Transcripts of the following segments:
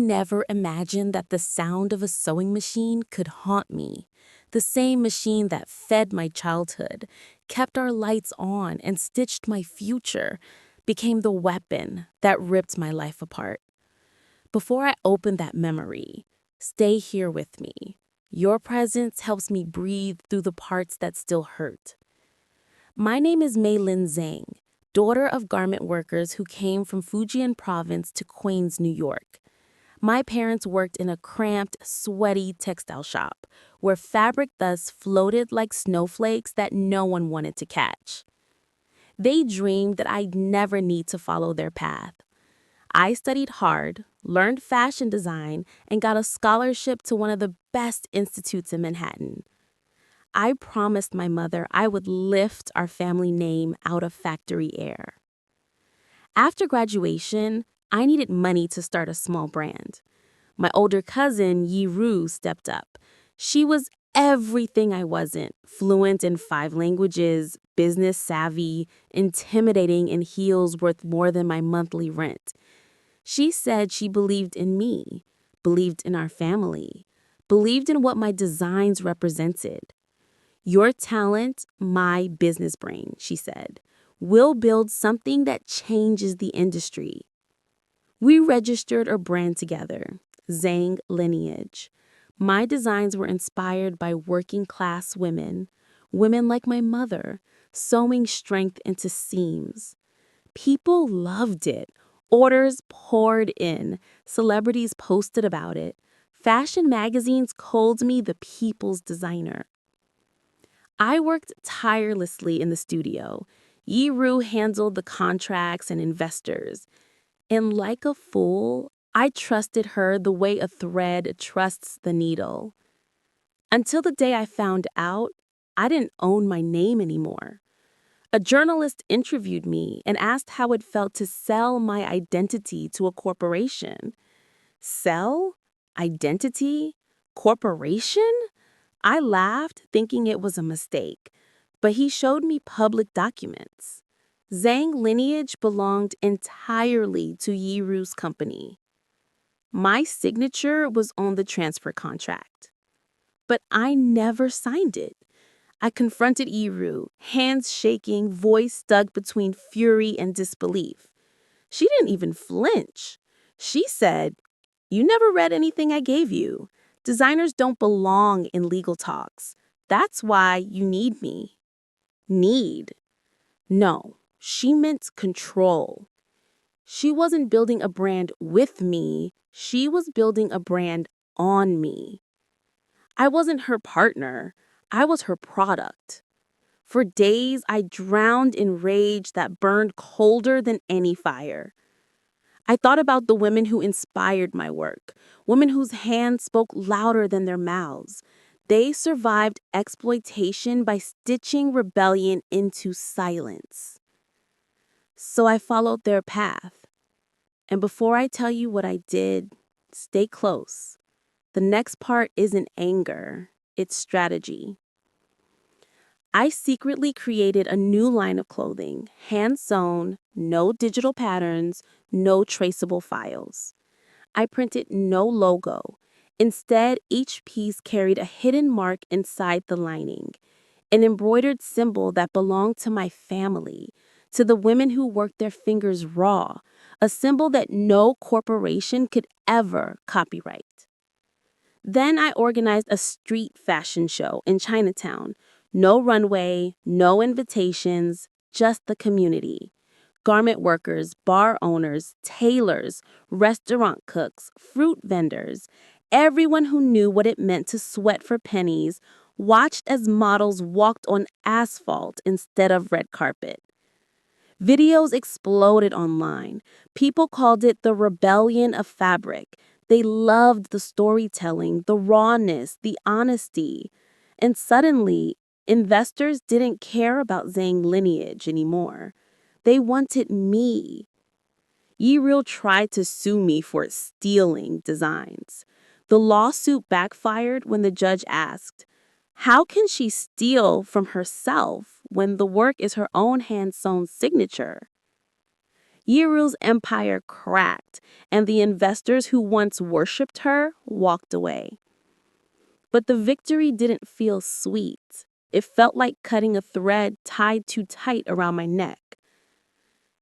never imagined that the sound of a sewing machine could haunt me. The same machine that fed my childhood, kept our lights on, and stitched my future, became the weapon that ripped my life apart. Before I open that memory, stay here with me. Your presence helps me breathe through the parts that still hurt. My name is Maylin Zhang, daughter of garment workers who came from Fujian province to Queens, New York. My parents worked in a cramped, sweaty textile shop where fabric thus floated like snowflakes that no one wanted to catch. They dreamed that I'd never need to follow their path. I studied hard, learned fashion design, and got a scholarship to one of the best institutes in Manhattan. I promised my mother I would lift our family name out of factory air. After graduation, I needed money to start a small brand. My older cousin, Yi stepped up. She was everything I wasn't: fluent in 5 languages, business savvy, intimidating in heels worth more than my monthly rent. She said she believed in me, believed in our family, believed in what my designs represented. Your talent, my business brain, she said, will build something that changes the industry. We registered a brand together, Zhang Lineage. My designs were inspired by working-class women, women like my mother, sewing strength into seams. People loved it. Orders poured in. Celebrities posted about it. Fashion magazines called me the people's designer. I worked tirelessly in the studio. Yi handled the contracts and investors. And like a fool, I trusted her the way a thread trusts the needle. Until the day I found out, I didn't own my name anymore. A journalist interviewed me and asked how it felt to sell my identity to a corporation. Sell? Identity? Corporation? I laughed, thinking it was a mistake, but he showed me public documents. Zhang Lineage belonged entirely to Yiru's company. My signature was on the transfer contract, but I never signed it. I confronted Yiru, hands shaking, voice stuck between fury and disbelief. She didn't even flinch. She said, "You never read anything I gave you. Designers don't belong in legal talks. That's why you need me." Need? No, she meant control. She wasn't building a brand with me. She was building a brand on me. I wasn't her partner. I was her product. For days, I drowned in rage that burned colder than any fire. I thought about the women who inspired my work, women whose hands spoke louder than their mouths. They survived exploitation by stitching rebellion into silence. So I followed their path. And before I tell you what I did, stay close. The next part isn't anger, it's strategy. I secretly created a new line of clothing, hand-sewn, no digital patterns, no traceable files. I printed no logo. Instead, each piece carried a hidden mark inside the lining, an embroidered symbol that belonged to my family, to the women who worked their fingers raw, a symbol that no corporation could ever copyright. Then I organized a street fashion show in Chinatown. No runway, no invitations, just the community. Garment workers, bar owners, tailors, restaurant cooks, fruit vendors, everyone who knew what it meant to sweat for pennies watched as models walked on asphalt instead of red carpet. Videos exploded online. People called it the rebellion of fabric. They loved the storytelling, the rawness, the honesty. And suddenly, investors didn't care about Zhang Lineage anymore. They wanted me. Yi tried to sue me for stealing designs. The lawsuit backfired when the judge asked, how can she steal from herself when the work is her own hand-sewn signature? Yiru's empire cracked, and the investors who once worshipped her walked away. But the victory didn't feel sweet. It felt like cutting a thread tied too tight around my neck.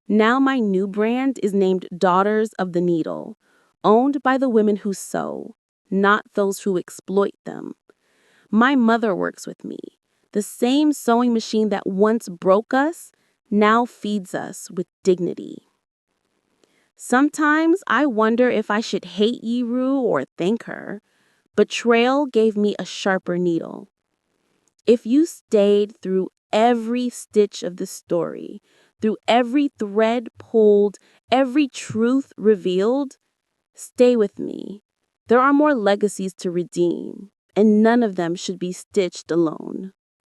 Now my new brand is named Daughters of the Needle, owned by the women who sew, not those who exploit them. My mother works with me. The same sewing machine that once broke us now feeds us with dignity. Sometimes I wonder if I should hate Yiru or thank her. Betrayal gave me a sharper needle. If you stayed through every stitch of the story, through every thread pulled, every truth revealed, stay with me. There are more legacies to redeem, and none of them should be stitched alone.